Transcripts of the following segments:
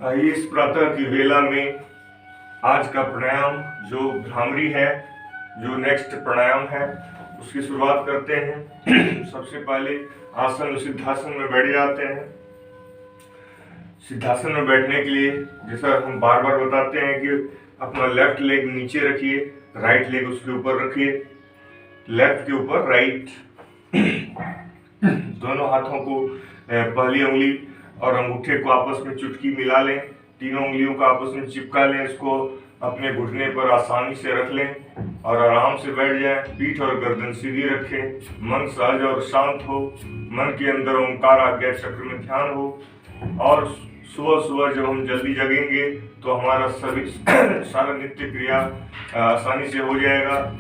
आइए इस प्रातः की वेला में आज का प्राणायाम जो भ्रामरी है, जो नेक्स्ट प्राणायाम है, उसकी शुरुआत करते हैं। सबसे पहले आसन सिद्धासन में बैठ जाते हैं। सिद्धासन में बैठने के लिए जैसा हम बार बार बताते हैं कि अपना लेफ्ट लेग नीचे रखिए, राइट लेग उसके ऊपर रखिए, लेफ्ट के ऊपर राइट। दोनों हाथों को पहली उंगली और अंगूठे को आपस में चुटकी मिला लें, तीनों उंगलियों को आपस में चिपका लें, इसको अपने घुटने पर आसानी से रख लें और आराम से बैठ जाएं। पीठ और गर्दन सीधी रखें, मन सहज और शांत हो, मन के अंदर ओंकार आज्ञा चक्र में ध्यान हो। और सुबह सुबह जब हम जल्दी जगेंगे तो हमारा सभी सारा नित्य क्रिया आसानी से हो जाएगा।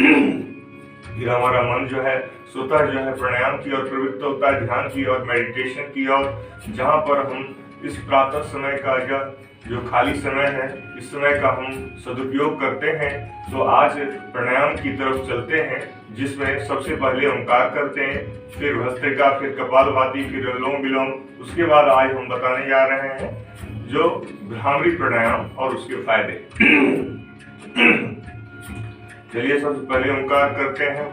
फिर हमारा मन जो है स्वतः जो है प्राणायाम की ओर प्रवृत्त होता है, ध्यान की और मेडिटेशन की ओर। जहाँ पर हम इस प्रातः समय का जो खाली समय है, इस समय का हम सदुपयोग करते हैं। तो आज प्राणायाम की तरफ चलते हैं, जिसमें सबसे पहले ओंकार करते हैं, फिर भस्त्रिका, फिर कपालभाति, फिर अनुलोम विलोम। उसके बाद आज हम बताने जा रहे हैं जो भ्रामरी प्राणायाम और उसके फायदे। चलिए सबसे पहले ओंकार करते हैं।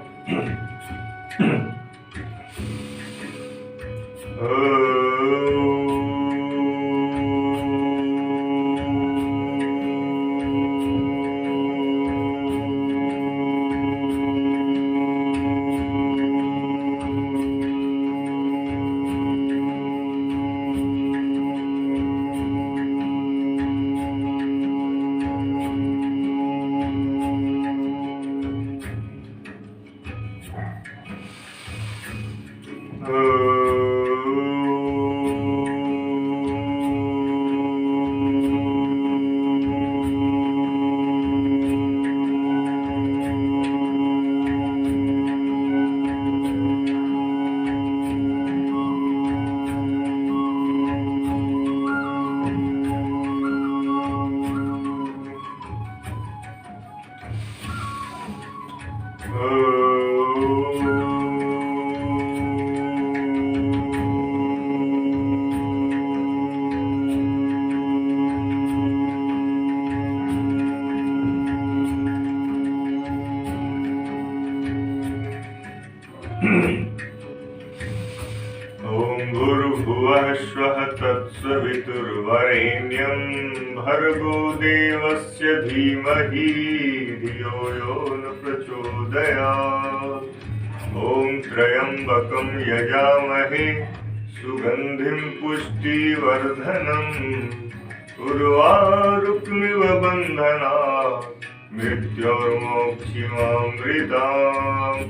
ओम भूर्भुवः स्वः तत्सवितुर्वरेण्यं भर्गो देवस्य धीमहि धियो यो न प्रचोदयात्। ओम त्र्यंबकं यजामहे सुगंधिं पुष्टिवर्धनम् उर्वारुकमिव बन्धनात् मृत्योर्मोक्षिमामृताम्।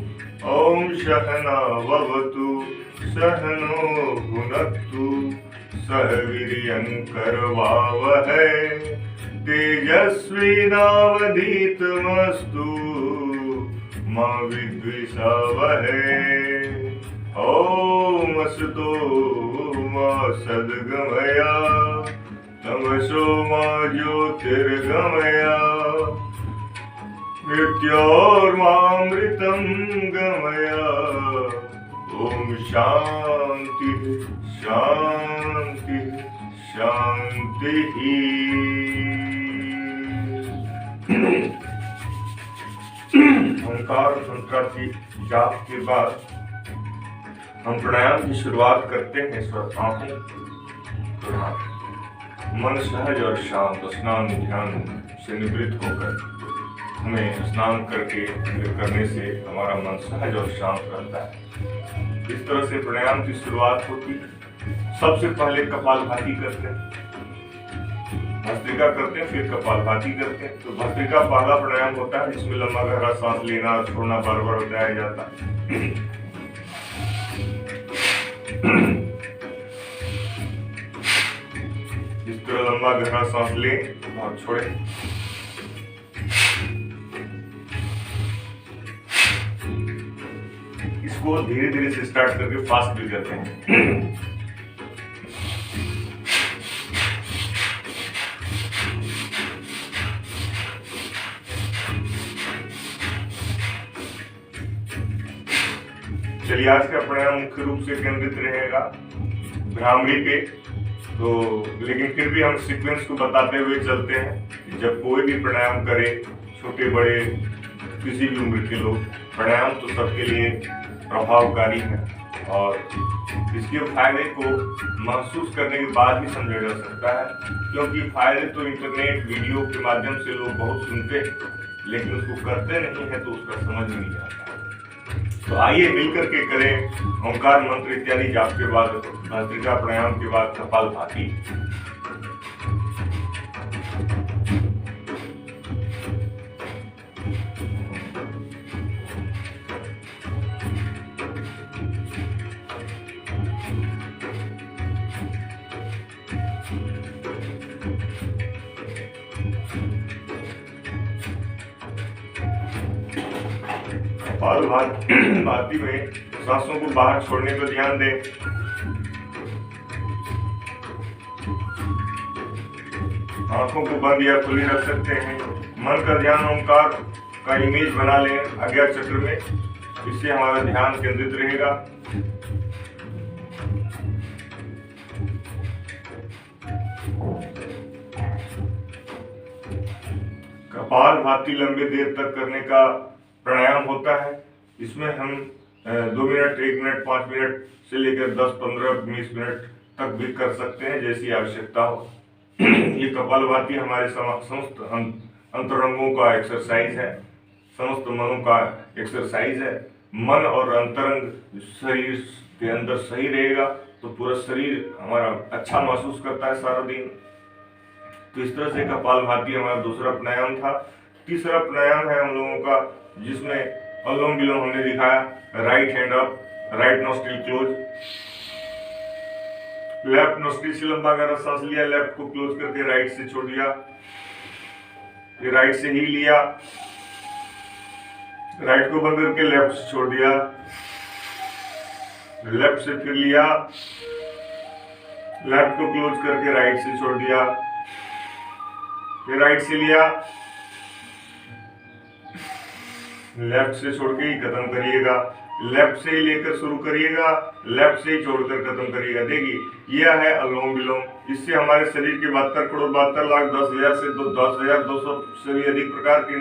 ओम सहना भवतु सहनो भुनक्तु सह वीर्यङ्करवावहै तेजस्विनावधीतमस्तु मा विद्विषावहै। ओम असतो मा सद्गमय तमसो मा ज्योतिर्गमय मृत्योर्मामृतं गमय। ओम शांति शांति शांति। ओंकार मंत्र की जाप के बाद हम प्राणायाम की शुरुआत करते हैं। मन सहज और शांत स्नान ध्यान से निवृत्त होकर, हमें स्नान करने से हमारा मन सहज और शांत रहता है। इस तरह से प्राणायाम की शुरुआत होती है। सबसे पहले कपालभाति करते हैं, भस्त्रिका करते हैं, फिर कपालभाति करते हैं। तो भस्त्रिका पहला प्राणायाम होता है जिसमें लंबा गहरा सांस लेना और छोड़ना बार बार बताया जाता है। इस तरह लंबा गहरा सांस लें और छोड़ें। इसको धीरे धीरे से स्टार्ट करके फास्ट भी करते हैं। चलिए आज का प्राणायाम मुख्य रूप से केंद्रित रहेगा भ्रामरी पे। तो लेकिन फिर भी हम सीक्वेंस को बताते हुए चलते हैं कि जब कोई भी प्राणायाम करे, छोटे बड़े किसी भी उम्र के लोग, प्राणायाम तो सबके लिए प्रभावकारी है और इसके फायदे को महसूस करने के बाद ही समझा जा सकता है, क्योंकि फायदे तो इंटरनेट वीडियो के माध्यम से लोग बहुत सुनते हैं लेकिन उसको करते नहीं है तो उसका समझ में नहीं आता। तो आइए मिलकर के करें ओंकार मंत्र इत्यादि जाप के बाद, भस्त्रिका प्राणायाम के बाद कपालभाति। कपालभाति में सांसों को बाहर छोड़ने पर ध्यान दें। आंखों को बंद या खुली रख सकते हैं। मन का ध्यान ओंकार का इमेज बना लें आज्ञा चक्र में, इससे हमारा ध्यान केंद्रित रहेगा। कपालभाति लंबे देर तक करने का प्राणायाम होता है। इसमें हम 2 मिनट, 1 मिनट, 5 मिनट से लेकर 10, 15, 20 मिनट तक भी कर सकते हैं, जैसी आवश्यकता हो। ये कपालभाति हमारे समस्त अंतरंगों का एक्सरसाइज है, समस्त मनों का एक्सरसाइज है। मन और अंतरंग शरीर के अंदर सही रहेगा तो पूरा शरीर हमारा अच्छा महसूस करता है सारा दिन। तो इस तरह से कपालभाति हमारा दूसरा प्राणायाम था। तीसरा प्राणायाम है हम लोगों का जिसमें अनुलोम विलोम हमने दिखाया। Right hand up, right nostril close, left nostril से लंबा गहरा सांस लिया, लेफ्ट को क्लोज करके राइट से छोड़ दिया, फिर राइट से ही लिया, राइट को बंद करके लेफ्ट से छोड़ दिया, लेफ्ट से फिर लिया, लेफ्ट को क्लोज करके राइट से छोड़ दिया, फिर राइट से लिया, लेफ्ट से छोड़ के ही खत्म करिएगा। लेफ्ट से ही लेकर शुरू करिएगा, लेफ्ट से ही छोड़कर खत्म करिएगा। देखिए यह है अनुलोम विलोम। इससे हमारे शरीर के 72 करोड़ 72 लाख 10,000 से 10,200 से भी अधिक प्रकार की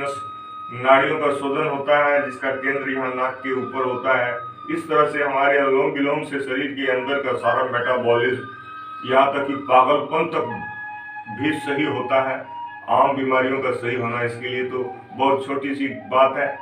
नाड़ियों का शोधन होता है, जिसका केंद्र यहाँ नाक के ऊपर होता है। इस तरह से हमारे अनुलोम विलोम से शरीर के अंदर का सारा मेटाबॉलिज्म, यहाँ तक कि पागलपन तक भी सही होता है। आम बीमारियों का सही होना इसके लिए तो बहुत छोटी सी बात है।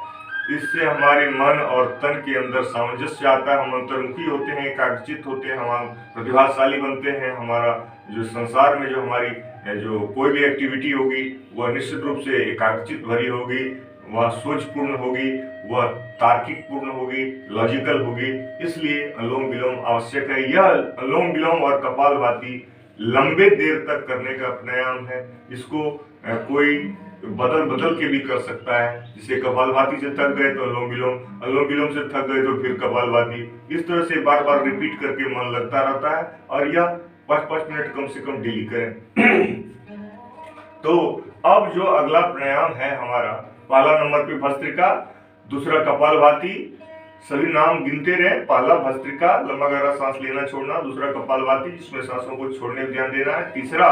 इससे हमारे मन और तन के अंदर सामंजस्य आता है। हम अंतर्मुखी होते हैं, एकाग्रचित होते हैं, हम प्रतिभाशाली बनते हैं। हमारा जो संसार में जो हमारी जो कोई भी एक्टिविटी होगी वह निश्चित रूप से एकाग्रचित भरी होगी, वह सोचपूर्ण होगी, वह तार्किक पूर्ण होगी, लॉजिकल होगी। इसलिए अनुलोम विलोम आवश्यक है। यह अनुलोम विलोम और कपालभाति लंबे देर तक करने का प्राणायाम है। इसको कोई बदल के भी कर सकता है। जिसे कपालभाति से थक गए तो अनुलोम विलोम, अनुलोम विलोम से थक गए तो फिर कपालभाति। इस तरह से बार बार रिपीट करके मन लगता रहता है और यह 5-5 मिनट कम से कम डेली करें। तो अब जो अगला प्राणायाम है हमारा, पहला नंबर पे भस्त्रिका, दूसरा कपालभाति। सभी नाम गिनते रहे। पहला भस्त्रिका, लंबा गहरा सांस लेना छोड़ना, दूसरा कपालभाति जिसमें सांसों को छोड़ने पर ध्यान देना है, तीसरा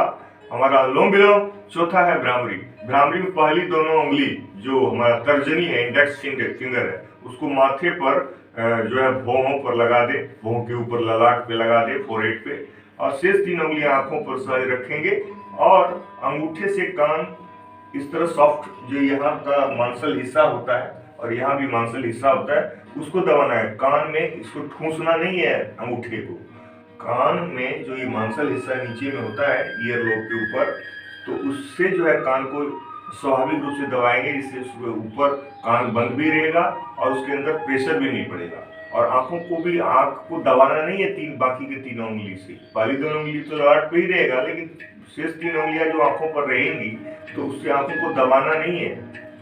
हमारा अनुलोम विलोम, चौथा है भ्रामरी। भ्रामरी में पहली दोनों उंगली जो हमारा तर्जनी है, इंडेक्स फिंगर है, उसको माथे पर जो है भौहों पर लगा दे, भौहों के ऊपर ललाट पे लगा दे, फोरहेड पे, और शेष 3 उंगलियां आंखों पर सहज रखेंगे और अंगूठे से कान इस तरह सॉफ्ट, जो यहाँ का मांसल हिस्सा होता है और यहाँ भी मांसल हिस्सा होता है, उसको दबाना है। कान में इसको ठूंसना नहीं है अंगूठे को। कान में जो ये मांसल हिस्सा नीचे में होता है ईयर लोब के ऊपर, तो उससे जो है कान को स्वाभाविक रूप से दबाएंगे, इससे ऊपर कान बंद भी रहेगा और उसके अंदर प्रेशर भी नहीं पड़ेगा। और आंखों को भी, आंख को दबाना नहीं है बाकी के 3 उंगली से। पहली 2 उंगली तो ललाट पे ही रहेगा, लेकिन शेष 3 उंगलियां जो आंखों पर रहेंगी तो उससे आंखों को दबाना नहीं है,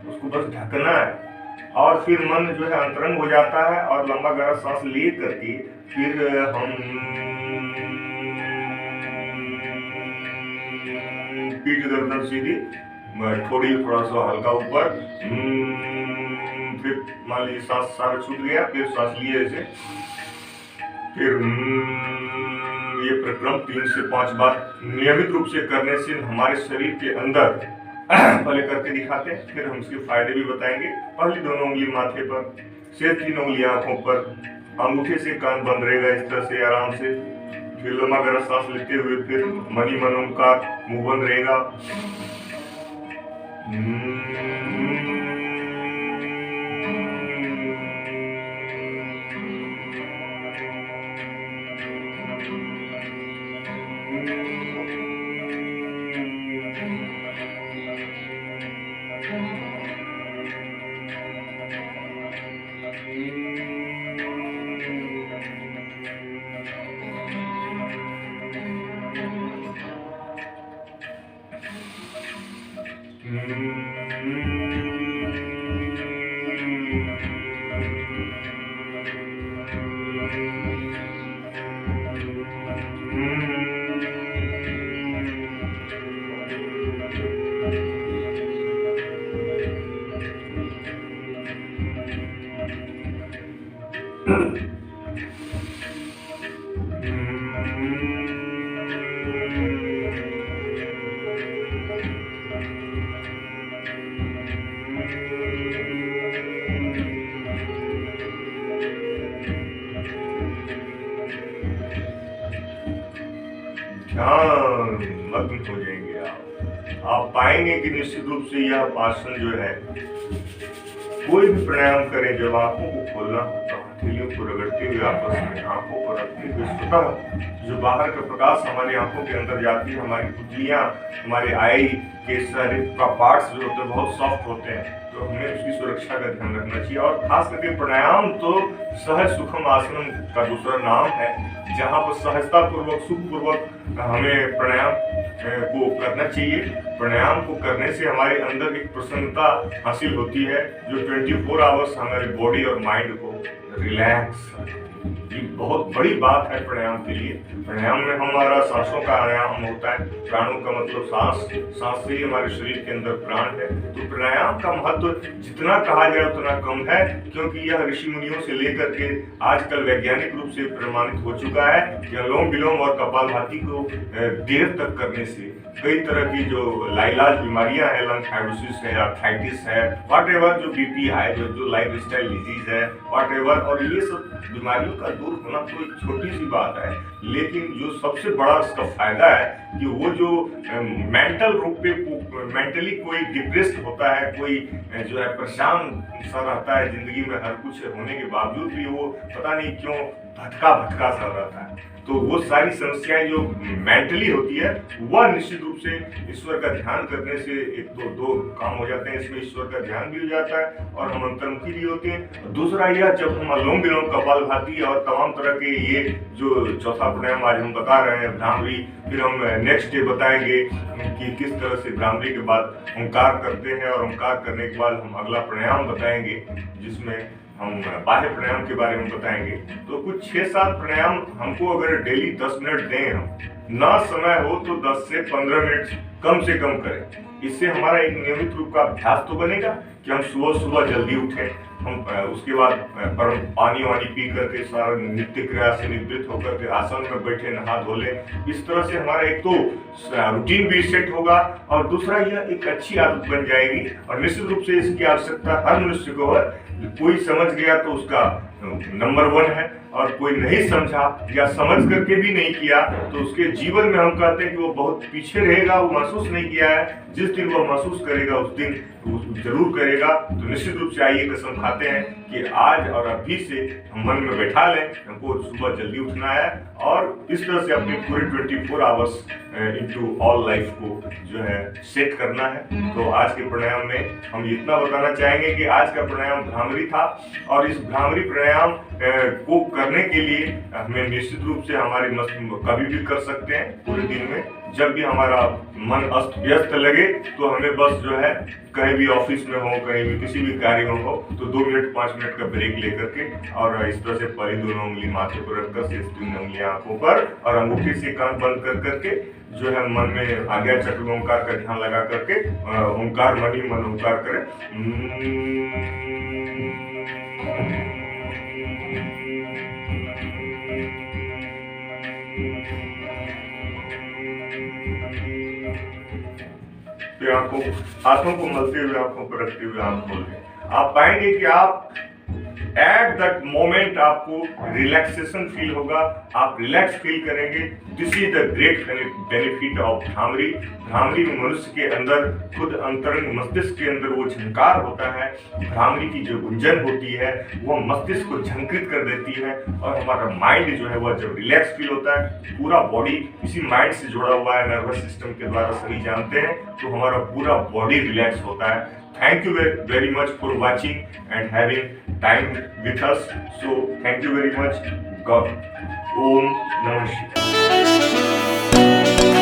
उसको बस ढकना है। और फिर मन जो है अंतरंग हो जाता है और लंबा गहरा सांस ले करके फिर हम पीठ गर्दन सीधी, थोड़ा सा हल्का ऊपर, फिर मान लीजिए सांस सारा छूट गया, फिर सांस लिए ऐसे, फिर ये प्रक्रम 3 से 5 बार नियमित रूप से करने से हमारे शरीर के अंदर पहले करके दिखाते हैं, फिर हम इसके फायदे भी बताएंगे। पहली दोनों उंगली माथे पर, शेष 3 उंगलियां आंखों पर, अंगूठे से कान बंद रहेगा इस तरह से आराम से। फिर लंबा गहरा सांस लेते हुए फिर मनी मन ओंकार मुंह बंद रहेगा। मग्न हो जाएंगे आप पाएंगे कि निश्चित रूप से यह आसन जो है, कोई भी प्राणायाम करें जब आंखों को खोलना होता है, हथेलियों को रगड़ते हुए आपस में आंखों को रखते हुए स्वतः जो बाहर का प्रकाश हमारी आंखों के अंदर जाती है, हमारी पुतलियां, हमारे आई के सारे पार्ट्स जो होते हैं बहुत सॉफ्ट होते हैं, तो हमें उसकी सुरक्षा का ध्यान रखना चाहिए। और खास करके प्राणायाम तो सहज सुखम आसन का दूसरा नाम है, जहाँ पर सहजता पूर्वक सुख पूर्वक हमें प्राणायाम को करना चाहिए। प्राणायाम को करने से हमारे अंदर एक प्रसन्नता हासिल होती है जो 24 आवर्स हमारे बॉडी और माइंड को रिलैक्स। ये बहुत बड़ी बात है प्राणायाम के लिए। प्राणायाम में हमारा सांसों का आयाम होता है, प्राणों का मतलब सांस, सांस से ही हमारे शरीर के अंदर प्राण है। तो प्राणायाम का महत्व जितना कहा जाए उतना कम है, क्योंकि यह ऋषि मुनियों से लेकर के आजकल वैज्ञानिक रूप से प्रमाणित हो चुका है कि अनुलोम विलोम और कपालभाति को देर तक करने से कई तरह की जो लाइलाज बीमारियां हैं, लंग फाइब्रोसिस है, आर्थराइटिस है, व्हाटएवर जो बीपी है, जो लाइफ स्टाइल डिजीज है, व्हाटएवर, और ये सब बीमारियों का दूर होना कोई छोटी सी बात है, लेकिन जो सबसे बड़ा इसका फायदा है कि वो जो मेंटल रूप पे मेंटली कोई डिप्रेस्ड होता है, कोई जो है परेशान सा रहता है जिंदगी में, हर कुछ होने के बावजूद भी वो पता नहीं क्यों भटका सा रहता है, तो वो सारी समस्याएं जो मेंटली होती है वह निश्चित रूप से ईश्वर का ध्यान करने से एक तो दो काम हो जाते हैं। इसमें ईश्वर का ध्यान भी हो जाता है और हम अंतर्मुखी भी होते हैं। दूसरा यह, जब हम अनुलोम विलोम, कपालभाति और तमाम तरह के ये जो चौथा प्राणायाम आज हम बता रहे हैं, भ्रामरी, फिर हम नेक्स्ट डे बताएंगे कि किस तरह से भ्रामरी के बाद ओंकार करते हैं, और ओंकार करने के बाद हम अगला प्राणायाम बताएंगे जिसमें हम बाह्य प्राणायाम के बारे में बताएंगे। तो कुछ 6-7 प्राणायाम हमको अगर डेली 10 मिनट दें, हम ना समय हो तो 10 से 15 मिनट कम से कम करें। इससे हमारा एक नियमित रूप का अभ्यास तो बनेगा कि हम सुबह सुबह जल्दी उठें, हम उसके बाद पानी वानी पी करके सारा नित्य क्रिया से निवृत्त होकर के आसन में बैठे, नहा धो लें। इस तरह से हमारा एक तो रूटीन भी सेट होगा, और दूसरा यह एक अच्छी आदत बन जाएगी। और निश्चित रूप से इसकी आवश्यकता हर मनुष्य को है। कोई समझ गया तो उसका नंबर 1 है, और कोई नहीं समझा या समझ करके भी नहीं किया तो उसके जीवन में हम कहते हैं कि वो बहुत पीछे रहेगा, वो महसूस नहीं किया है। जिस दिन वो महसूस करेगा उस दिन जरूर करेगा। तो निश्चित रूप से आइए कसम खाते हैं कि आज और अभी से हम मन में बैठा लें, हमको सुबह जल्दी उठना है, और इस तरह से अपने पूरे 24 आवर्स इनटू ऑल लाइफ को जो है सेट करना है। तो आज के प्राणायाम में हम इतना बताना चाहेंगे कि आज का प्राणायाम भ्रामरी था, और इस भ्रामरी प्राणायाम को करने के लिए हमें निश्चित रूप से हमारे मस्त कभी भी कर सकते हैं पूरे दिन में। जब भी हमारा मन अस्त व्यस्त लगे तो हमें बस जो है कहीं भी ऑफिस में हो, कहीं भी किसी भी कार्य में हो, तो 2 मिनट 5 मिनट का ब्रेक लेकर के, और इस तरह से पहली दोनों उंगली माथे पर रखकर, शेष 3 उंगलियां आंखों पर, और अंगूठे से कान बंद कर करके जो है मन में आज्ञा चक्र ओंकार का ध्यान लगा करके ओंकार मणि मन ओंकार करें। तो आंखों हाथों को मलते हुए आंखों पर रखते हुए आंख खोल दें। आप पाएंगे कि आप एट दैट मोमेंट आपको रिलैक्सेशन फील होगा, आप रिलैक्स फील करेंगे। This is the great benefit of bhramari. Bhramari में मनुष्य के अंदर खुद अंतरंग मस्तिष्क के अंदर वो झंकार होता है, भ्रामरी की जो गुंजन होती है वो मस्तिष्क को झंकृत कर देती है, और हमारा माइंड जो है वह जब रिलैक्स फील होता है, पूरा बॉडी इसी माइंड से जुड़ा हुआ है, नर्वस सिस्टम के द्वारा सभी जानते हैं, तो हमारा पूरा बॉडी रिलैक्स होता है। Thank you very much for watching and having time with us. So thank you very much. God. Om Namah Shivaya.